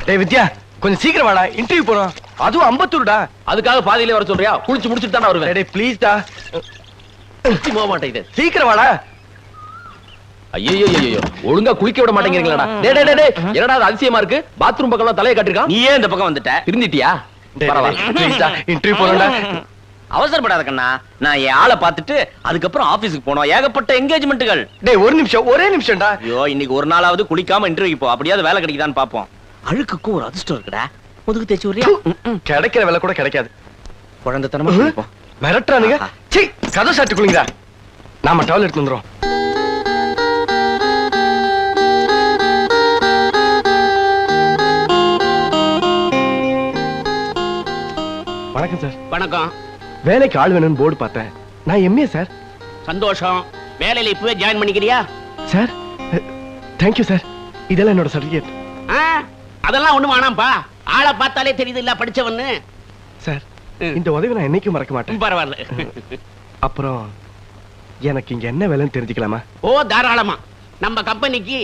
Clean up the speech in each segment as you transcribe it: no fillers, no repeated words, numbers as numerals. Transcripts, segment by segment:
டேய் வித்யா, கொஞ்சம் சீக்கிரம் வாடா, இன்டர்வியூ போறோம். அதுவும் அம்பத்தூர்டா. அதுக்காக பாதியிலே வர சொல்றியா? குளிச்சு முடிச்சிட்டு தானே வருவேன். டேய் ப்ளீஸ் டா, போக மாட்டேங்குது. சீக்கிரம் வாடா. ஐயோ ஒழுங்கா குளிக்க விட மாட்டேங்கிறீங்களா? டேய் என்னடா அது அதிசயமா இருக்கு? பாத்ரூம் பக்கம் தலையை கட்டிருக்கான். நீ ஏன் இந்த பக்கம் வந்துட்ட? திருந்திட்டியா? ப்ளீஸ் டா, இன்டர்வியூ போறோம்டா. அவசரப்படாத கண்ணா, நான் என் ஆளை பார்த்துட்டு அதுக்கப்புறம் ஆபீஸுக்கு போனோம். ஏகப்பட்ட என்கேஜ்மெண்ட்டுகள். டேய் ஒரு நிமிஷம், ஒரே நிமிஷம்டா. ஐயோ, இன்னைக்கு ஒரு நாளாவது குளிக்காம இன்டர்வியூ போ, அப்படியாவது வேலை கிடைக்குதான்னு பாப்போம். அழுக்குக்கும் ஒரு அதிர்ஷ்டம் இருக்குடா. முதுகு தேய்ச்சி விடுறியா? கிடைக்கிற வேலை கூட கிடைக்காது. குழந்தைத்தனமா குளிப்போம். மிரட்டுறானுங்க. சீ, கதை சாட்டு குளிங்கடா. நாம டவல் எடுத்து வந்துறோம். வணக்கம் சார். வணக்கம். வேலைக்கு ஆள் வேணும்னு போர்டு பார்த்தேன். நான் எம்ஏ சார். சந்தோஷம். வேலையில இப்பவே ஜாயின் பண்ணிக்கிறியா? Sir thank you sir. இதெல்லாம் என்னோட சர்டிபிகேட். அதெல்லாம் ஒண்ணு வேணாம்பா. ஆளை பார்த்தாலே தெரியுது இல்ல படிச்சவன்னு. சார் இந்த உதவி நான் என்னைக்கும் மறக்க மாட்டேன். பரவாயில்ல. அப்புறம் எனக்கு இங்க என்ன வேலைன்னு தெரிஞ்சுக்கலாமா? ஓ தாராளமா. நம்ம கம்பெனிக்கு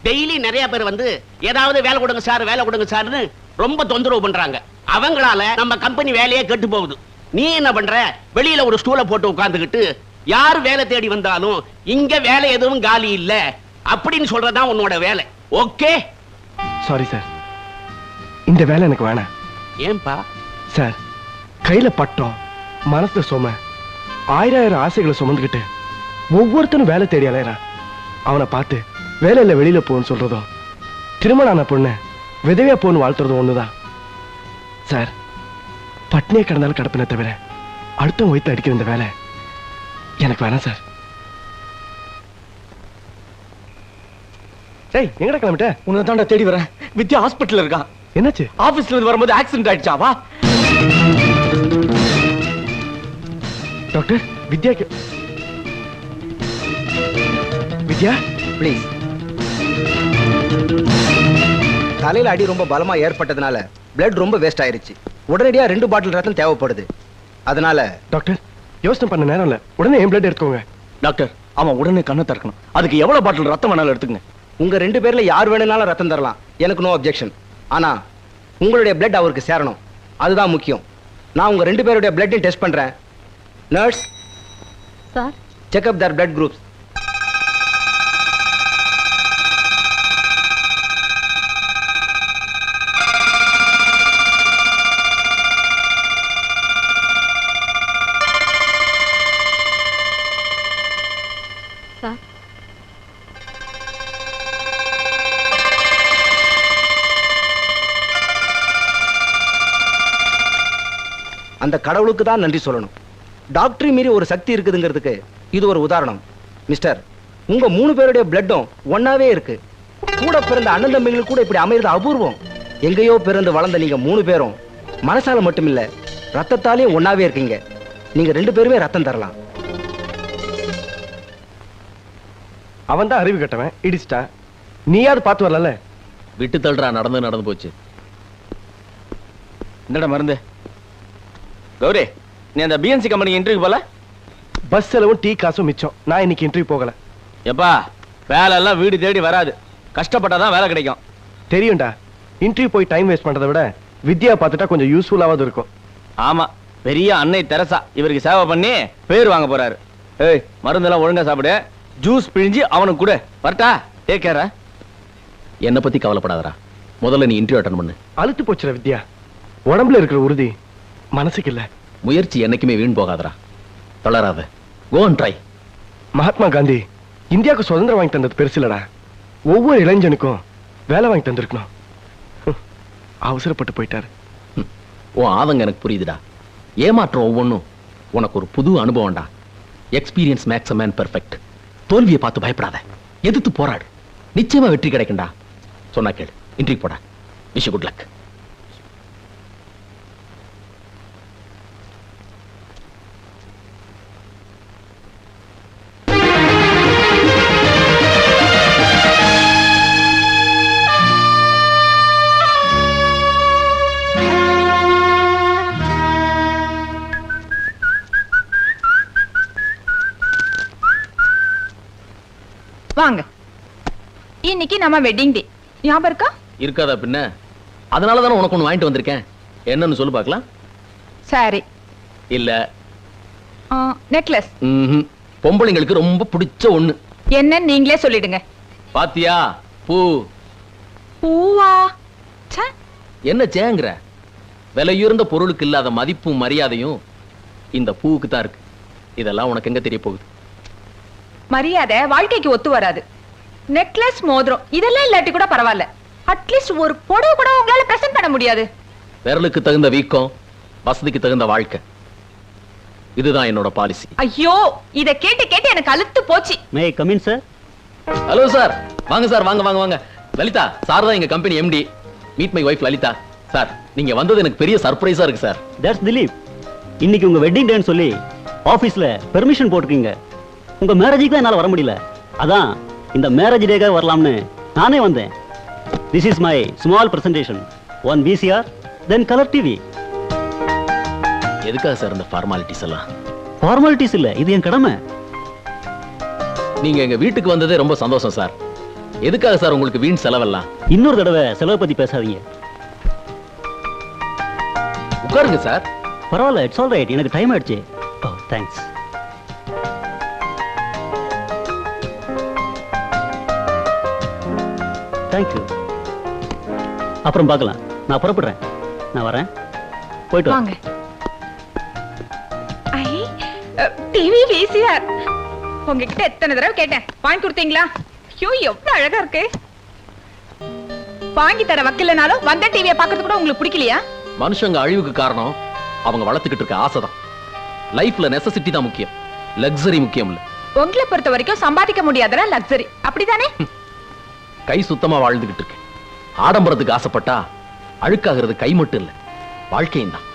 டெய்லி நிறைய பேர் வந்து ஏதாவது வேலை கொடுங்க சார், வேலை கொடுங்க சார்னு ரொம்ப தொந்தரவு பண்றாங்க. அவங்களால நம்ம கம்பெனி வேலையே கெட்டு போகுது. நீ என்ன பண்ற? வெளியில ஒரு ஸ்டூலை போட்டு உட்கார்ந்துகிட்டு யார் வேலை தேடி வந்தாலும் இங்க வேலை எதுவும் காலி இல்ல அப்படின்னு சொல்றதுதான் உன்னோட வேலை. ஓகே? சாரி சார், இந்த வேலை எனக்கு வேணாம். ஏன்பா? சார் கையில பட்டம், மனசுல சும, ஆயிரம் ஆசைகளை சுமந்துக்கிட்டு ஒவ்வொருத்தனும் வேலை தேடி அலையறான். அவனை பார்த்து வேலையில வெளியில போன்னு சொல்றதும், திருமணம் ஆன பொண்ணு விதவையா போன்னு வாழ்த்துறதும் ஒண்ணுதான். சார் பட்னியே கிடந்தாலும் கிடப்பின தவிர அடுத்த வயிற்று அடிக்கிற இந்த வேலை எனக்கு வேணாம் சார். ஏய் எங்கடா கிளம்பிட்ட? உன்னை தாண்டா தேடி வரேன். வித்யா ஹாஸ்பிட்டல்ல இருக்கான். என்னாச்சு? ஆபீஸ்ல இருந்து வரும்போது ஆக்சிடென்ட் ஆயிடுச்சா? வா. டாக்டர் வித்யாக்கு. வித்யா ப்ளீஸ். தலையில அடி ரொம்ப பலமா ஏற்பட்டதுனால பிளட் ரொம்ப வேஸ்ட் ஆயிருச்சு. உடனடியா 2 பாட்டில் ரத்தம் தேவைப்படுது. அதனால டாக்டர் யோசனை பண்ண நேரம் இல்ல, உடனே என் பிளட் எடுத்துக்கோங்க. டாக்டர் அவன் உடனே கண்ணை திறக்கணும். அதுக்கு எவ்வளவு பாட்டில் ரத்தம் வேணாலும் எடுத்துக்கங்க. உங்க 2 பேர்ல யார் வேணும்னாலும் ரத்தம் தரலாம், எனக்கு நோ அப்ஜெக்ஷன். ஆனா உங்களுடைய பிளட் அவருக்கு சேரணும், அதுதான் முக்கியம். நான் உங்க 2 பேருடைய பிளட்டையும் டெஸ்ட் பண்றேன். நர்ஸ் சார், செக் அப் தர் பிளட் குரூப்ஸ். சார் அந்த கடவுளுக்கு தான் நன்றி சொல்லணும். டாக்டர் மீறி ஒரு சக்தி இருக்குதுங்கிறதுக்கு இது ஒரு உதாரணம். மிஸ்டர், உங்க 3 பேருடைய பிளட்டும் ஒன்னாவே இருக்கு. கூட பிறந்த அண்ணன் தம்பிகளுக்கு கூட இப்படி அமைறது அபூர்வம். எங்கேயோ பிறந்து வளர்ந்த நீங்க 3 பேரும் மனசால மட்டும் இல்ல ரத்தத்தாலே ஒன்னாவே இருக்கீங்க. நீங்க 2 பேருமே ரத்தம் தரலாம். அவன் தான் அறிவு கட்டவன், இடிச்சிட்டான். நீயாவது பார்த்து வரல. விட்டு தள்ளுறா. நடந்து போச்சு. என்னடா மருந்து? கௌரி, நீ அந்த பிஎன்சி கம்பெனி இன்டர்வியூ போல? பஸ் செலவும் டீ காசும் மிச்சம். நான் இன்னைக்கு இன்டர்வியூ போகல. எப்பா வேலை எல்லாம் வீடு தேடி வராது, கஷ்டப்பட்டாதான் வேலை கிடைக்கும். தெரியும்டா, இன்டர்வியூ போய் டைம் வேஸ்ட் பண்றதை விட வித்யா பார்த்துட்டா கொஞ்சம் யூஸ்ஃபுல்லாவது இருக்கும். ஆமா, பெரிய அன்னை தெரசா இவருக்கு சேவை பண்ணி பேர் வாங்க போறாரு. ஏய், மருந்தெல்லாம் ஒழுங்கா சாப்பிடு. ஜூஸ் பிழிஞ்சு அவனுக்கு கூட வரட்டா. Take care. என்ன பத்தி கவலைப்படாதடா. முதல்ல நீ இன்டர்வியூ அட்டெண்ட் பண்ணு. அழுத்து போச்சுற வித்யா. உடம்புல இருக்கிற உறுதி மனசுக்கு இல்ல. முயற்சி என்னைக்குமே வீண் போகாதடா. தளராத. Go and try. Mahatma Gandhi இந்தியாவுக்கு சுதந்திரம் வாங்கி தந்தது பெருசு இல்லடா, ஒவ்வொரு இளைஞனுக்கும் வேலை வாங்கி தந்திருக்கணும். அவசரப்பட்டு போயிட்டாரு. உன் ஆதங்க எனக்கு புரியுதுடா. ஏமாற்றம் ஒவ்வொன்றும் உனக்கு ஒரு புது அனுபவம்டா. Experience makes a man perfect. தோல்வியை பார்த்து பயப்படாத, எதிர்த்து போராடு. நிச்சயமா வெற்றி கிடைக்கும்டா. சொன்னா கேளு. இன்டர்வியூ போடா. Wish you good luck. வாங்க. இன்னைக்கு நம்ம வெட்டிங் டே. ஞாபகம் இருக்கா? இருக்காதா பின்ன? அதனால தானே உனக்கு ஒண்ணு வாங்கிட்டு வந்திருக்கேன். என்னன்னு சொல்லு பார்க்கலாம். சாரி. இல்ல நெக்லஸ். பொம்பளைங்களுக்கு ரொம்ப பிடிச்ச ஒண்ணு. என்ன நீங்களே சொல்லிடுங்க. பாத்தியா பூ. பூவா? ச்சே. என்ன சேங்குற? விலையுயர்ந்த பொருளுக்கு இல்லாத மதிப்பும் மரியாதையும் இந்த பூவுக்கு தான் இருக்கு. இதெல்லாம் உனக்கு எங்க தெரிய போகுது? மரியாதை வாழ்க்கைக்கு ஒத்து வராது. நெக்லஸ், மோதிரம் இதெல்லாம் இல்லாட்டி கூட பரவாயில்ல. அட்லீஸ்ட் ஒரு புடவை கூட உங்களால பிரசன்ட் பண்ண முடியாது. விரலுக்கு தகுந்த வீக்கம், வசதிக்கு தகுந்த வாழ்க்கை. இதுதான் என்னோட பாலிசி. ஐயோ, இத கேட்டு கேட்டு எனக்கு அலுத்து போச்சு. May I come in sir? Hello sir. வாங்க சார், வாங்க வாங்க வாங்க. லலிதா சார் தான் எங்க company MD. Meet my wife Lalitha. Sir நீங்க வந்தது எனக்கு பெரிய சர்ப்ரைஸா இருக்கு சார். தட்ஸ் திலீப். இன்னைக்கு உங்க வெட்டிங் டேன்னு சொல்லி ஆபீஸ்ல பெர்மிஷன் போட்டுருக்கீங்க. உங்க மேரேஜுக்கு தான் என்னால வர முடியல. அதான் இந்த மேரேஜ் டேக்காக வரலாம்னு நானே வந்தேன். This is my small presentation. 1 VCR, then colour TV. எதுக்காக சார் இந்த ஃபார்மாலிட்டிஸ் எல்லாம்? ஃபார்மாலிட்டிஸ் இல்ல, இது என் கடமை. நீங்க எங்க வீட்டுக்கு வந்ததே ரொம்ப சந்தோஷம் சார். எதுக்காக சார் உங்களுக்கு வீண் செலவெல்லாம்? இன்னொரு தடவை செலவை பத்தி பேசாதீங்க. உட்காருங்க சார். பரவாயில்ல, இட்ஸ் ஆல் ரைட். எனக்கு டைம் ஆயிடுச்சு. ஓ தேங்க்ஸ். தேங்க்யூ. அப்புறம் பார்க்கலாம். நான் புறப்படுறேன். நான் வரேன். போயிட்டு வாங்க. ஐ டிவி VCR. உங்ககிட்ட எத்தனை தடவை கேட்டேன், வாங்கி கொடுத்தீங்களா? ஐயோ எவ்வளவு அழகா இருக்கு. வாங்கி தர வக்கலனாலும் வந்த டிவியை பார்க்கிறது கூட உங்களுக்கு பிடிக்கலையா? மனுஷங்க அழிவுக்கு காரணம் அவங்க வளர்த்துக்கிட்டு இருக்க ஆசைதான். லைஃப்ல நெசசிட்டி தான் முக்கியம், லக்ஸரி முக்கியம் இல்ல. உங்களை பொறுத்த வரைக்கும் சம்பாதிக்க முடியாதா லக்ஸரி, அப்படிதானே? கை சுத்தமா வாழ்ந்துகிட்டு இருக்கேன். ஆடம்பரத்துக்கு ஆசைப்பட்டா அழுக்காகிறது கை மட்டும் இல்ல, வாழ்க்கையும் தான்.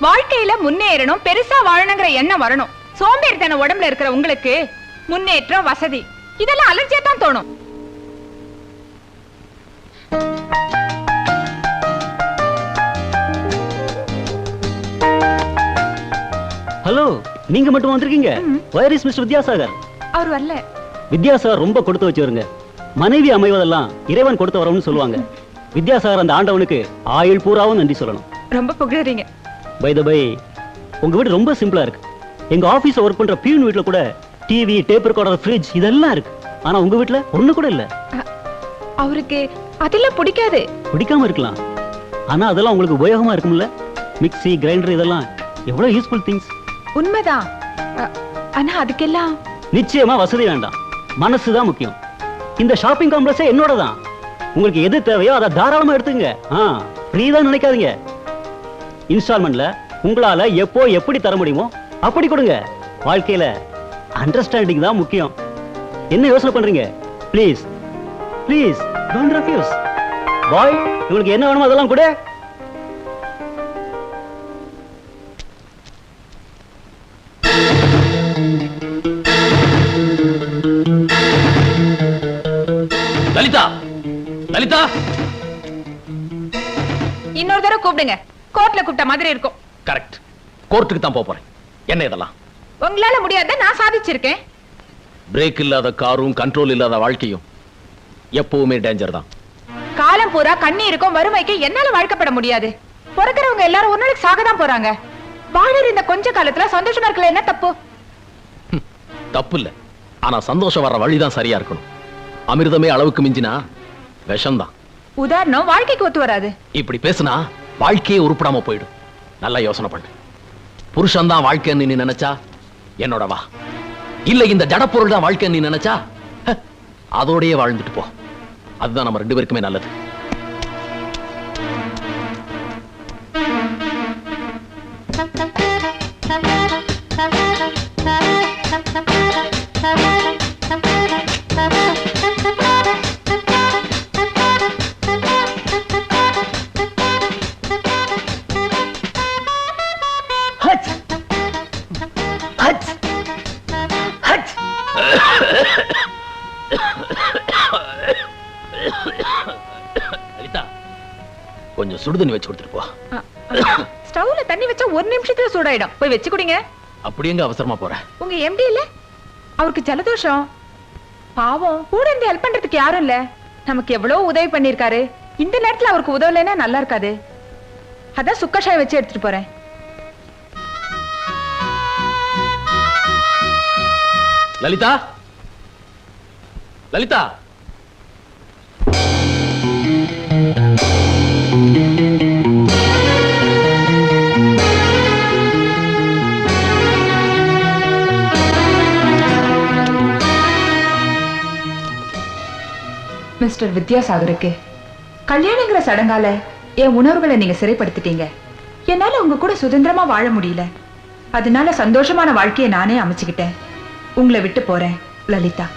வாழ்க்கையில முன்னேறணும், பெருசா வாழணுங்கிற எண்ணம் வரணும். சோம்பேறித்தன உடம்புல இருக்கிற உங்களுக்கு முன்னேற்றம், வசதி இதெல்லாம் அலர்ஜியா தான் தோணும். ஹலோ, நீங்க மட்டும் வந்திருக்கீங்க? Where is mister Vidyasagar? அவர் வரல. வித்யாசாகர் ரொம்ப கொடுத்து வச்சவருங்க. மனைவி அமைவதெல்லாம் இறைவன் கொடுத்து வரணும்னு சொல்லுவாங்க. வித்யாசாகர் அந்த ஆண்டவனுக்கு ஆயுள் பூராவும் நன்றி சொல்லணும். ரொம்ப புகழறீங்க. பை த பை, உங்க வீடு ரொம்ப சிம்பிளா இருக்கு. எங்க ஆபீஸ்ல ஒர்க் பண்ற பியூன் வீட்ல கூட டிவி, டேப் ரெக்கார்டர், ஃப்ரிட்ஜ் இதெல்லாம் இருக்கு. ஆனா உங்க வீட்ல ஒண்ணு கூட இல்ல. அவருக்கு அதெல்லாம் பிடிக்காது. பிடிக்காம இருக்கலாம், ஆனா அதெல்லாம் உங்களுக்கு உபயோகமா இருக்கும்ல. மிக்ஸி, கிரைண்டர் இதெல்லாம் எவ்வளவு யூஸ்ஃபுல் திங்ஸ். உண்மைதான். ஆனா அதுக்கெல்லாம் நிச்சயமா வசதி வேண்டாம், மனசுதான் முக்கியம். இந்த ஷாப்பிங் காம்ப்ளெக்ஸே என்னோட தான். உங்களுக்கு எது தேவையோ அதை தாராளமா எடுத்துங்க. ஃப்ரீ தான் நினைக்காதீங்க. இன்ஸ்டால்மெண்ட்ல உங்களால எப்போ எப்படி தர முடியுமோ அப்படி கொடுங்க. வாழ்க்கையில அண்டர்ஸ்டாண்டிங் தான் முக்கியம். என்ன யோசனை பண்றீங்க? Please please don't refuse. பாய், உங்களுக்கு என்ன வேணுமோ அதெல்லாம் கொடு. லலிதா, லலிதா, இன்னொரு தடவை கூப்பிடுங்க. கோர்ட்ல கூப்பிட்ட மாதிரி இருக்கும். கரெக்ட். கோர்ட்டுக்கு தான் போறேன். என்ன இதெல்லாம்? உங்களால முடியாத நான் சாதிச்சிருக்கேன். பிரேக் இல்லாத காரும் கண்ட்ரோல் இல்லாத வாழ்க்கையும் எப்பவுமே டேஞ்சர் தான். காலம் பூரா கண்ணீருக்கும் வறுமைக்கு என்னால வாழ்க்கப்பட முடியாது. பிறக்கிறவங்க எல்லாரும் ஒரு நாளைக்கு சாகதான் போறாங்க. வாழற இந்த கொஞ்ச காலத்துல சந்தோஷமா இருக்கல, என்ன தப்பு? தப்பு இல்ல, ஆனா சந்தோஷம் வர்ற வழிதான் சரியா இருக்கணும். அமிர்தமே அளவுக்கு மிஞ்சினா விஷம்தான். உதாரணம் வாழ்க்கைக்கு ஒத்து வராது. இப்படி பேசுனா வாழ்க்கையே உருப்படாம போயிடும். நல்லா யோசனை பண்ணு. புருஷன் தான் வாழ்க்கைன்னு நீ நினைச்சா என்னோட வா. இல்ல இந்த ஜடப்பொருள் தான் வாழ்க்கைன்னு நீ நினைச்சா அதோடயே வாழ்ந்துட்டு போ. அதுதான் நம்ம 2 பேருக்குமே நல்லது. லலிதா, கொஞ்சம் சுடுதண்ணி வச்சு கொடுத்துட்டு போ. ஸ்டவ்ல தண்ணி வச்சா 1 நிமிஷத்துல சூடாயிடும். போய் வச்சு குடிங்க. அப்படி எங்க அவசரமா போற? உங்க எம்டி இல்ல, அவருக்கு ஜலதோஷம். பாவம், கூட இருந்து ஹெல்ப் பண்றதுக்கு யாரும் இல்ல. நமக்கு எவ்வளவு உதவி பண்ணிருக்காரு. இந்த நேரத்துல அவருக்கு உதவலைன்னா நல்லா இருக்காது. அதான் சுக்கஷாயம் வச்சு எடுத்துட்டு போறேன். லலிதா, லலிதா, மிஸ்டர் வித்யாசாகருக்கு கல்யாணங்கிற சடங்கால என் உணர்வுகளை நீங்க சிறைப்படுத்திட்டீங்க. என்னால உங்க கூட சுதந்திரமா வாழ முடியல. அதனால சந்தோஷமான வாழ்க்கையை நானே அமைச்சுக்கிட்டேன். உங்களை விட்டு போறேன் லலிதா.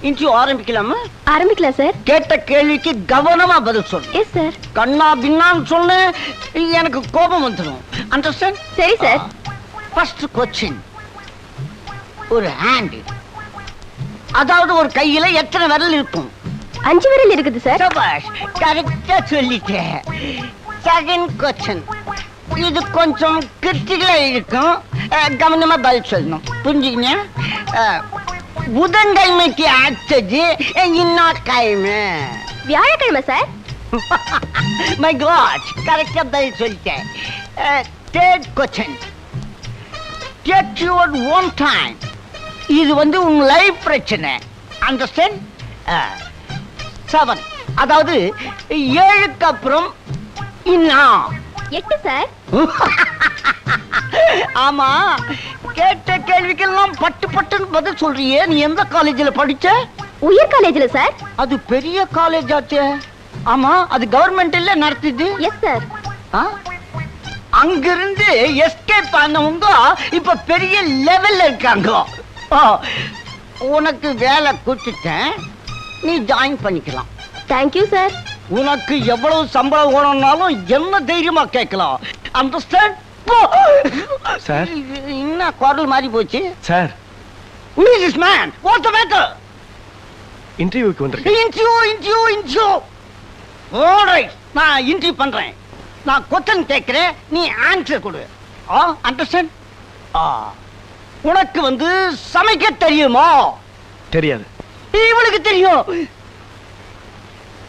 இன்டர்வியூ ஆரம்பிக்கலாமா? ஆரம்பிக்கலாம் சார். கேட்ட கேள்விக்கு கவனமா பதில் சொல்லு. Yes sir. கண்ணா பின்னான்னு சொன்ன எனக்கு கோபம் வந்துடும். அண்டர்ஸ்டாண்ட்? சரி சார். ஃபர்ஸ்ட் கொஸ்டின், ஒரு ஹேண்ட், அதாவது ஒரு கையில எத்தனை விரல் இருக்கும்? 5 விரல் இருக்குது சார். சபாஷ், கரெக்டா சொல்லிட்டேன். செகண்ட் கொஸ்டின், இது கொஞ்சம் கிரிட்டிக்கலா இருக்கும், கவனமா பதில் சொல்லணும். புரிஞ்சுக்கங்க? புதன்கிழமைக்கு அடுத்தது என்ன கிழமை? வியாழக்கிழமை சார். மை காட், கரெக்டா பதில் சொல்லிட்டேன். Third question, take your own time. இது உங்க லைஃப் பிரச்சனை. அண்டர்ஸ்டாண்ட்? 7, அதாவது 7க்கு அப்புறம் இன்னும் 8 சார். ஆமா, கேட்ட கேள்விக்கெல்லாம் பட்டு பட்டுன்னு பதில் சொல்றியே. நீ எந்த காலேஜ்ல படிச்ச? உயர் காலேஜ்ல சார். அது பெரிய காலேஜ் ஆச்சே. ஆமா, அது கவர்மெண்ட் இல்ல நடத்துது? Yes sir. அங்கிருந்து எஸ்கேப் ஆனவங்க இப்ப பெரிய லெவல்ல இருக்காங்க. உனக்கு வேலை கொடுத்துட்டேன், நீ ஜாயின் பண்ணிக்கலாம். Thank you sir. உனக்கு எவ்வளவு சம்பளம் வேணும்னாலும் என்ன தைரியமா கேட்கலாம். அண்டர்ஸ்டாண்ட்? சார். என்ன குரல் மாறி போச்சு sir? Who is this man? What's the matter? இன்டர்வியூக்கு வந்திருக்கேன். இன்டர்வியூ. ஆல்ரைட், நான் இன்டர்வியூ பண்றேன். நான் கொஸ்டின் கேட்கிறேன், நீ ஆன்சர் கொடு. அண்டர்ஸ்டாண்ட்? உனக்கு சமைக்க தெரியுமா? தெரியாது. இவளுக்கு தெரியும்.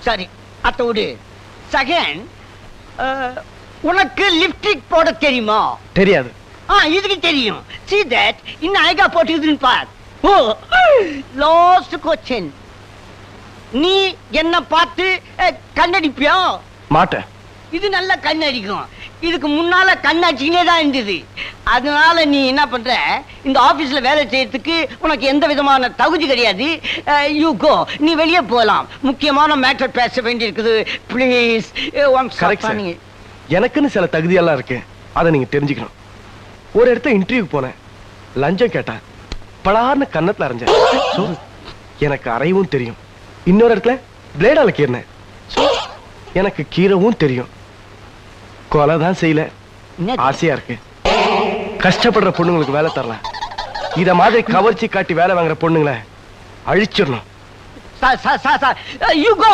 சரி, அத்த விடு. செகண்ட், உனக்கு லிப்ஸ்டிக் போட தெரியுமா? தெரியாது. இதுக்கு தெரியும். See that? இன்னும் அழகா போட்டுக்குதுன்னு பார். லாஸ்ட் கொஸ்டின், நீ என்ன பார்த்து கண்ணடிப்பியா? மாட்டேன். இது நல்ல கண்ணடிக்கும். இதுக்கு முன்னால கண்ணடிச்சுக்கிட்டே தான் இருந்தது. அதனால நீ என்ன பண்ற, இந்த ஆபீஸ்ல வேலை செய்யறதுக்கு உனக்கு எந்த விதமான தகுதி கிடையாது. யூ கோ, நீ வெளியே போலாம். முக்கியமான மேட்டர் பேச வேண்டி இருக்குது. ப்ளீஸ். Correct sir. எனக்குன்னு சில தகுதியெல்லாம் இருக்கு, அதை நீங்க தெரிஞ்சுக்கணும். ஒரு இடத்த இன்டர்வியூக்கு போனேன், லஞ்சம் கேட்டேன், பலார்னு கன்னத்துல அரைஞ்சேன். So, எனக்கு அறையவும் தெரியும். இன்னொரு இடத்துல பிளேடால கீறினேன். So, எனக்கு கீரவும் தெரியும். கொலை தான் செய்யல, ஆசையா இருக்கு. கஷ்டப்படுற பொண்ணுங்களுக்கு வேலை தரலாம். இத மாதிரி கவர்ச்சி காட்டி வேலை வாங்குற பொண்ணுங்களை அழிச்சிடணும். You go,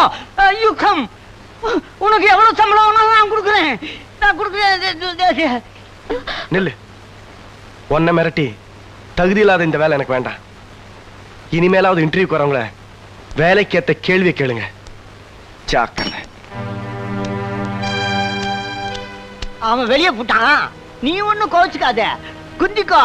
you come. உனக்கு எவ்வளவு சம்பளம் நான் கொடுக்குறேன். நில்லு. ஒன்ன மிரட்டி தகுதி இல்லாத இந்த வேலை எனக்கு வேண்டாம். இனிமேலாவது இன்டர்வியூக்கு வரவங்கள வேலைக்கு ஏத்த கேள்வியை கேளுங்க. ஜாக்கிரதை. அவன் வெளியே போட்டான், நீ ஒண்ணும் கோச்சுக்காத, குந்திக்கோ.